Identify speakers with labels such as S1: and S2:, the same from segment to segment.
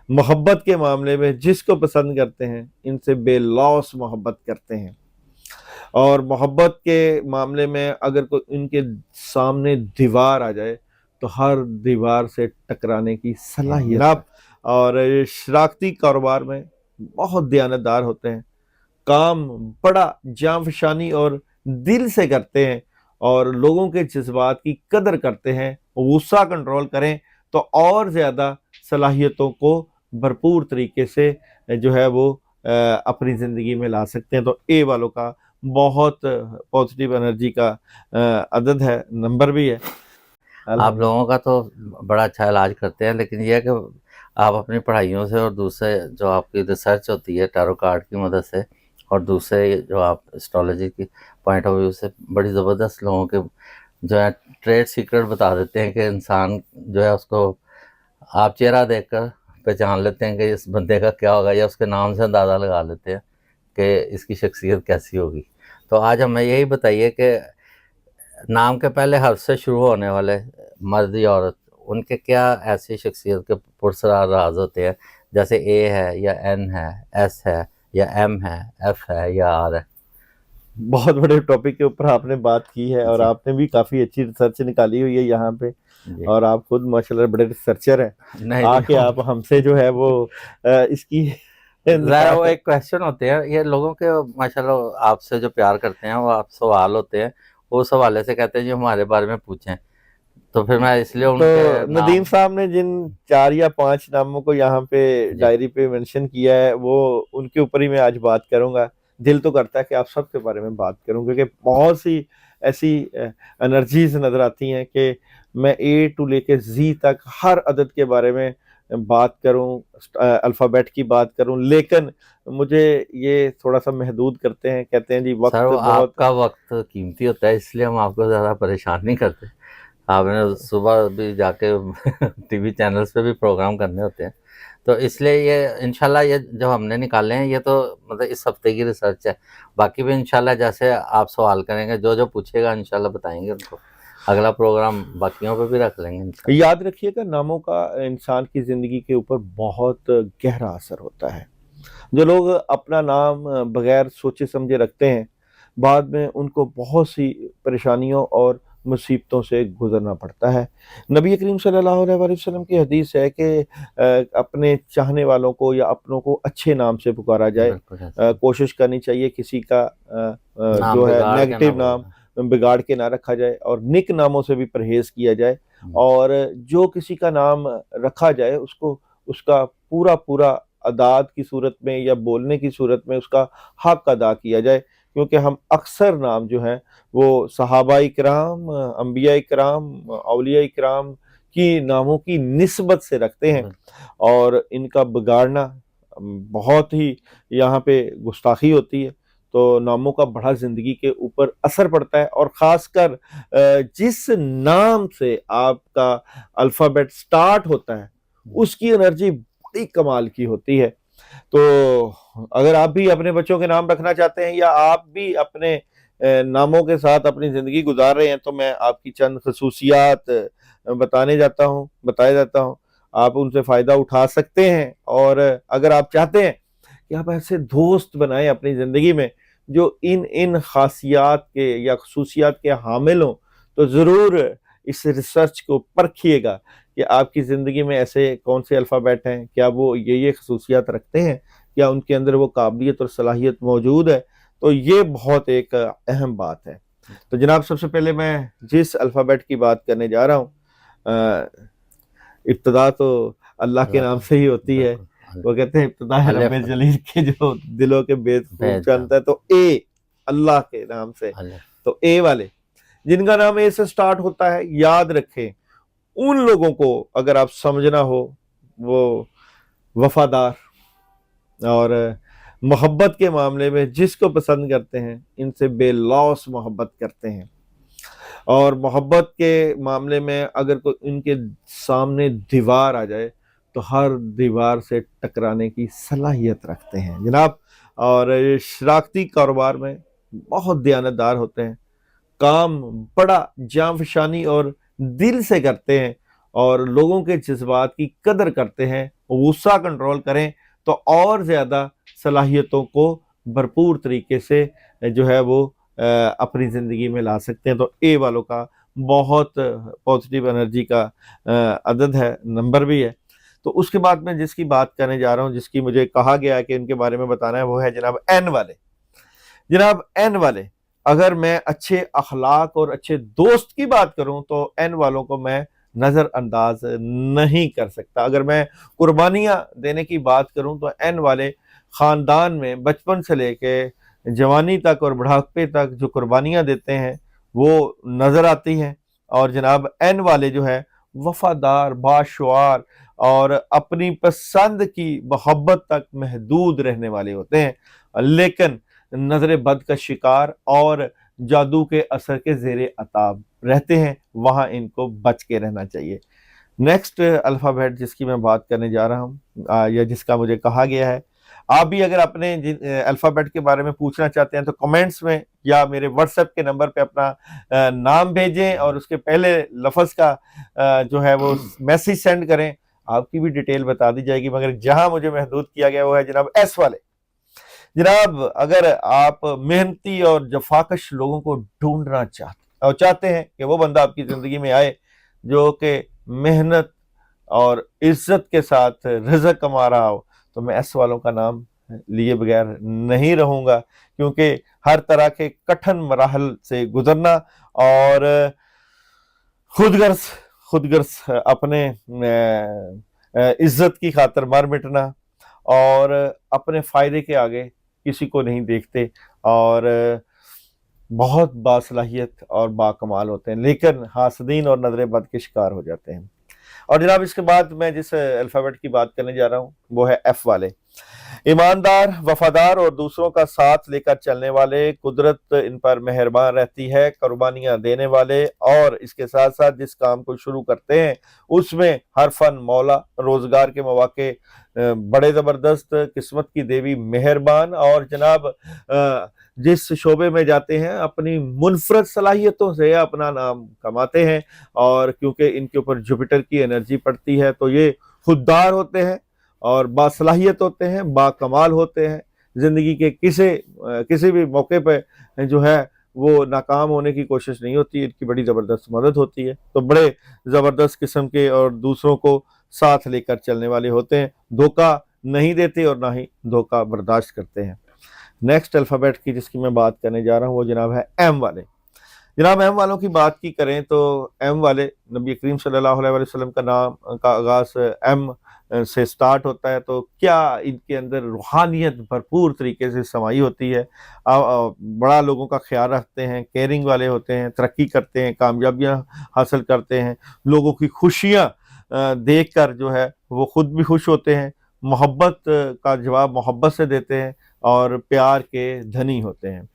S1: محبت کے معاملے میں جس کو پسند کرتے ہیں ان سے بے لوث محبت کرتے ہیں، اور محبت کے معاملے میں اگر کوئی ان کے سامنے دیوار آ جائے تو ہر دیوار سے ٹکرانے کی صلاحیت جناب، اور شراکتی کاروبار میں بہت دیانتدار ہوتے ہیں، کام بڑا جاں فشانی اور دل سے کرتے ہیں، اور لوگوں کے جذبات کی قدر کرتے ہیں، غصہ کنٹرول کریں تو اور زیادہ صلاحیتوں کو بھرپور طریقے سے جو ہے وہ اپنی زندگی میں لا سکتے ہیں۔ تو اے والوں کا بہت پازیٹیو انرجی کا عدد ہے، نمبر بھی ہے۔
S2: آپ لوگوں کا تو بڑا اچھا علاج کرتے ہیں، لیکن یہ ہے کہ آپ اپنی پڑھائیوں سے اور دوسرے جو آپ کی ریسرچ ہوتی ہے ٹیرو کارڈ کی مدد سے، اور دوسرے جو آپ اسٹرالوجی کی پوائنٹ آف ویو سے بڑی زبردست لوگوں کے جو ہے ٹریڈ سیکرٹ بتا دیتے ہیں کہ انسان جو ہے اس کو آپ چہرہ دیکھ کر پہچان لیتے ہیں کہ اس بندے کا کیا ہوگا، یا اس کے نام سے اندازہ لگا لیتے ہیں کہ اس کی شخصیت کیسی ہوگی۔ تو آج ہمیں یہی بتائیے کہ نام کے پہلے حرف سے شروع ہونے والے مرد یا عورت، ان کے کیا ایسی شخصیت کے پرسرار راز ہوتے ہیں، جیسے اے ہے یا این ہے، ایس ہے یا ایم ہے، ایف ہے یا آر ہے؟
S1: بہت بڑے ٹاپک کے اوپر آپ نے بات کی ہے، اور آپ نے بھی کافی اچھی ریسرچ نکالی ہوئی ہے یہاں پہ، اور آپ خود ماشاءاللہ بڑے ریسرچر ہیں، آ کے آپ ہم سے جو ہے وہ اس کی
S2: ظاہر وہ ایک کویسچن ہوتے ہیں، یہ لوگوں کے ماشاءاللہ آپ سے جو پیار کرتے ہیں وہ آپ سوال ہوتے ہیں، وہ اس حوالے سے کہتے ہیں جو ہمارے بارے میں پوچھیں، تو پھر میں اس لیے ان
S1: تو
S2: کے
S1: ندیم صاحب نے جن 4 یا 5 ناموں کو یہاں پہ ڈائری پہ منشن کیا ہے، وہ ان کے اوپر ہی میں آج بات کروں گا۔ دل تو کرتا ہے کہ آپ سب کے بارے میں بات کروں، کیونکہ بہت سی ایسی انرجیز نظر آتی ہیں کہ میں اے ٹو لے کے زی تک ہر عدد کے بارے میں بات کروں، الفابیٹ کی بات کروں، لیکن مجھے یہ تھوڑا سا محدود کرتے ہیں، کہتے ہیں جی وقت
S2: سر
S1: بہت
S2: آپ کا وقت قیمتی ہوتا ہے، اس لیے ہم آپ کو زیادہ پریشان نہیں کرتے۔ آپ نے صبح بھی جا کے ٹی وی چینلز پہ بھی پروگرام کرنے ہوتے ہیں، تو اس لیے یہ انشاءاللہ یہ جو ہم نے نکالے ہیں یہ تو مطلب اس ہفتے کی ریسرچ ہے، باقی بھی انشاءاللہ جیسے آپ سوال کریں گے جو پوچھے گا انشاءاللہ بتائیں گے ان کو، اگلا پروگرام باقیوں پہ بھی رکھ لیں گے انشاءاللہ۔
S1: یاد رکھیے گا، ناموں کا انسان کی زندگی کے اوپر بہت گہرا اثر ہوتا ہے۔ جو لوگ اپنا نام بغیر سوچے سمجھے رکھتے ہیں، بعد میں ان کو بہت سی پریشانیوں اور مصیبتوں سے گزرنا پڑتا ہے۔ نبی کریم صلی اللہ علیہ وآلہ وسلم کی حدیث ہے کہ اپنے چاہنے والوں کو یا اپنوں کو اچھے نام سے پکارا جائے، کوشش کرنی چاہیے کسی کا جو ہے نیگیٹو نام بگاڑ کے نہ رکھا جائے، اور نک ناموں سے بھی پرہیز کیا جائے، اور جو کسی کا نام رکھا جائے اس کو اس کا پورا اعداد کی صورت میں یا بولنے کی صورت میں اس کا حق ادا کیا جائے، کیونکہ ہم اکثر نام جو ہیں وہ صحابہ اکرام، انبیاء اکرام، اولیاء اکرام کی ناموں کی نسبت سے رکھتے ہیں، اور ان کا بگاڑنا بہت ہی یہاں پہ گستاخی ہوتی ہے۔ تو ناموں کا بڑا زندگی کے اوپر اثر پڑتا ہے، اور خاص کر جس نام سے آپ کا الفابیٹ سٹارٹ ہوتا ہے اس کی انرجی بڑی کمال کی ہوتی ہے۔ تو اگر آپ بھی اپنے بچوں کے نام رکھنا چاہتے ہیں، یا آپ بھی اپنے ناموں کے ساتھ اپنی زندگی گزار رہے ہیں، تو میں آپ کی چند خصوصیات بتائے جاتا ہوں، آپ ان سے فائدہ اٹھا سکتے ہیں، اور اگر آپ چاہتے ہیں کہ آپ ایسے دوست بنائیں اپنی زندگی میں جو ان خاصیات کے یا خصوصیات کے حامل ہوں، تو ضرور اس ریسرچ کو پرکھیے گا کہ آپ کی زندگی میں ایسے کون سے الفابیٹ ہیں، کیا وہ یہ خصوصیات رکھتے ہیں، کیا ان کے اندر وہ قابلیت اور صلاحیت موجود ہے۔ تو یہ بہت ایک اہم بات ہے۔ تو جناب، سب سے پہلے میں جس الفابیٹ کی بات کرنے جا رہا ہوں، ابتدا تو اللہ کے نام سے ہی ہوتی ہے، وہ کہتے ہیں ابتدا ہے رب جلیل کے جو دلوں کے بید خوب جانتا ہے، تو اے اللہ کے نام سے، تو اے والے جن کا نام اے سے سٹارٹ ہوتا ہے، یاد رکھیں ان لوگوں کو اگر آپ سمجھنا ہو، وہ وفادار اور محبت کے معاملے میں جس کو پسند کرتے ہیں ان سے بے لوث محبت کرتے ہیں، اور محبت کے معاملے میں اگر کوئی ان کے سامنے دیوار آ جائے تو ہر دیوار سے ٹکرانے کی صلاحیت رکھتے ہیں جناب، اور شراکتی کاروبار میں بہت دیانتدار ہوتے ہیں، کام بڑا جاں فشانی اور دل سے کرتے ہیں، اور لوگوں کے جذبات کی قدر کرتے ہیں، गुस्सा कंट्रोल करें तो और ज़्यादा सलाहियतों को भरपूर तरीके से जो है वो अपनी ज़िंदगी में ला सकते हैं। तो ए वालों का बहुत पॉजिटिव एनर्जी का अदद है, नंबर भी है। तो उसके बाद मैं जिसकी बात करने जा रहा हूँ, जिसकी मुझे कहा गया है कि इनके बारे में बताना है, वो है जनाब एन वाले। जनाब एन वाले, अगर मैं अच्छे अखलाक और अच्छे दोस्त की बात करूं तो एन वालों को मैं नज़रअंदाज नहीं कर सकता। अगर मैं कुर्बानियां देने की बात करूं तो एन वाले ख़ानदान में बचपन से लेके जवानी तक और बुढ़ापे तक जो कुर्बानियां देते हैं वो नज़र आती हैं। और जनाब एन वाले जो है वफादार, बाशुआर और अपनी पसंद की मोहब्बत तक महदूद रहने वाले होते हैं, लेकिन नजर बद का शिकार और जादू के असर के जेरे अताब रहते हैं, वहां इनको बच के रहना चाहिए। नेक्स्ट अल्फ़ाबेट जिसकी मैं बात करने जा रहा हूँ या जिसका मुझे कहा गया है, आप भी अगर अपने अल्फ़ाबेट के बारे में पूछना चाहते हैं तो कमेंट्स में या मेरे व्हाट्सएप के नंबर पे अपना नाम भेजें और उसके पहले लफ्ज़ का जो है वो मैसेज सेंड करें, आपकी भी डिटेल बता दी जाएगी। मगर जहां मुझे महदूद किया गया वो है जनाब एस वाले। जनाब अगर आप मेहनती और जफाकश लोगों को ढूंढना चाहते हैं कि वो बंदा आपकी जिंदगी में आए जो कि मेहनत और इज्जत के साथ रिज़्क़ कमा रहा हो, तो मैं एस वालों का नाम लिए बगैर नहीं रहूंगा, क्योंकि हर तरह के कठिन मराहल से गुजरना और खुदगर्ज अपने इज्जत की खातिर मर मिटना और अपने फायदे के आगे किसी को नहीं देखते और बहुत बासलाहियत और बाकमाल होते हैं, लेकिन हासदीन और नजर बद के शिकार हो जाते हैं। और जनाब इसके बाद मैं जिस अल्फ़ाबेट की बात करने जा रहा हूँ वो है एफ वाले। ईमानदार, वफादार और दूसरों का साथ लेकर चलने वाले, कुदरत इन पर मेहरबान रहती है, कुर्बानियां देने वाले और इसके साथ साथ जिस काम को शुरू करते हैं उसमें हर फन मौला, रोजगार के मौके बड़े ज़बरदस्त, किस्मत की देवी मेहरबान और जनाब जिस शोबे में जाते हैं अपनी मुनफरद सलाहियतों से अपना नाम कमाते हैं। और क्योंकि इनके ऊपर जुपिटर की एनर्जी पड़ती है तो ये खुददार होते हैं और बासलाहियत होते हैं, बाकमाल होते हैं। ज़िंदगी के किसी भी मौके पे जो है वो नाकाम होने की कोशिश नहीं होती, इनकी बड़ी ज़बरदस्त मदद होती है। तो बड़े ज़बरदस्त किस्म के और दूसरों को साथ लेकर चलने वाले होते हैं, धोखा नहीं देते और ना ही धोखा बर्दाश्त करते हैं। नेक्स्ट अल्फ़ाबेट की जिसकी मैं बात करने जा रहा हूँ वो जनाब है एम वाले। जनाब एम वालों की बात की करें तो एम वाले, नबी करीम सल्लल्लाहु अलैहि वसल्लम का नाम का आगाज़ एम से स्टार्ट होता है, तो क्या इनके अंदर रूहानियत भरपूर तरीके से समाई होती है। बड़ा लोगों का ख्याल रखते हैं, केयरिंग वाले होते हैं, तरक्की करते हैं, कामयाबियां हासिल करते हैं, लोगों की खुशियां देख कर जो है वो खुद भी खुश होते हैं, मोहब्बत का जवाब मोहब्बत से देते हैं और प्यार के धनी होते हैं।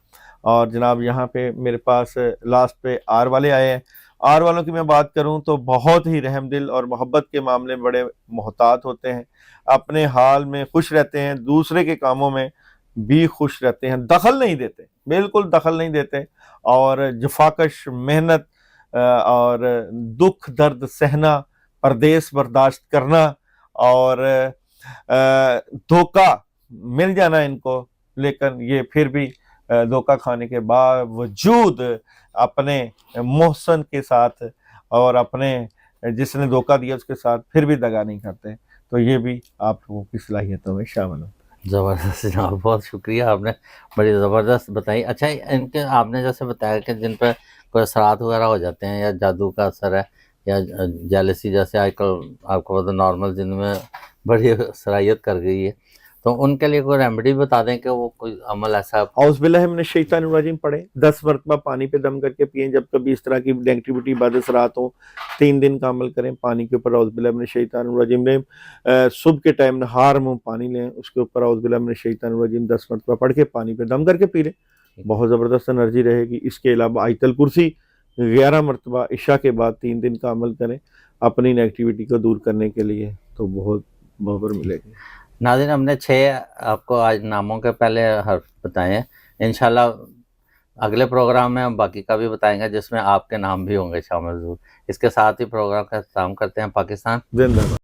S1: और जनाब यहाँ पे मेरे पास लास्ट पे आर वाले आए हैं। आर वालों की मैं बात करूं तो बहुत ही रहमदिल और मोहब्बत के मामले में बड़े मोहतात होते हैं, अपने हाल में खुश रहते हैं, दूसरे के कामों में भी खुश रहते हैं, दखल नहीं देते, बिल्कुल दखल नहीं देते और जफाकश मेहनत और दुख दर्द सहना, परदेश बर्दाश्त करना और धोखा मिल जाना इनको, लेकिन ये फिर भी धोखा खाने के बावजूद अपने मोहसन के साथ और अपने जिसने धोखा दिया उसके साथ फिर भी दगा नहीं करते। तो ये भी आप लोगों की सलाहियतों में शामिल होता है।
S2: ज़बरदस्त जनाब, बहुत शुक्रिया, आपने बड़ी ज़बरदस्त बताई। अच्छा, इनके आपने जैसे बताया कि जिन पर कोई असरात वगैरह हो जाते हैं या जादू का असर है या जेलसी, जैसे आजकल आपको पता नॉर्मल जिनमें बड़ी सराहियत कर गई है, तो उनके लिए कोई रेमेडी बता दें कि वो कोई अमल ऐसा।
S1: औज़ुबिल्लाहिमिनश्शैतानिर्रजीम पढ़ें, 10 मरतबा पानी पे दम करके पिएं। जब कभी इस तरह की नेगेटिविटी बाद असरात हो 3 दिन का अमल करें पानी के ऊपर औज़ुबिल्लाहिमिनश्शैतानिर्रजीम लें। सुबह के टाइम नहार मुँह पानी लें, उसके ऊपर औज़ुबिल्लाहिमिनश्शैतानिर्रजीम 10 मरतबा पढ़ के पानी पे दम करके पी लें, बहुत ज़बरदस्त एनर्जी रहेगी। इसके अलावा आयतल कुर्सी 11 मरतबा इशा के बाद 3 दिन का अमल करें अपनी नेगेटिविटी को दूर करने के लिए, तो बहुत बबर मिलेगी।
S2: नाज़रीन, हमने 6 आपको आज नामों के पहले हर्फ बताए हैं। इंशाल्लाह अगले प्रोग्राम में हम बाकी का भी बताएंगे जिसमें आपके नाम भी होंगे शामिल ज़रूर। इसके साथ ही प्रोग्राम का इख्तिताम करते हैं। पाकिस्तान जिंदाबाद।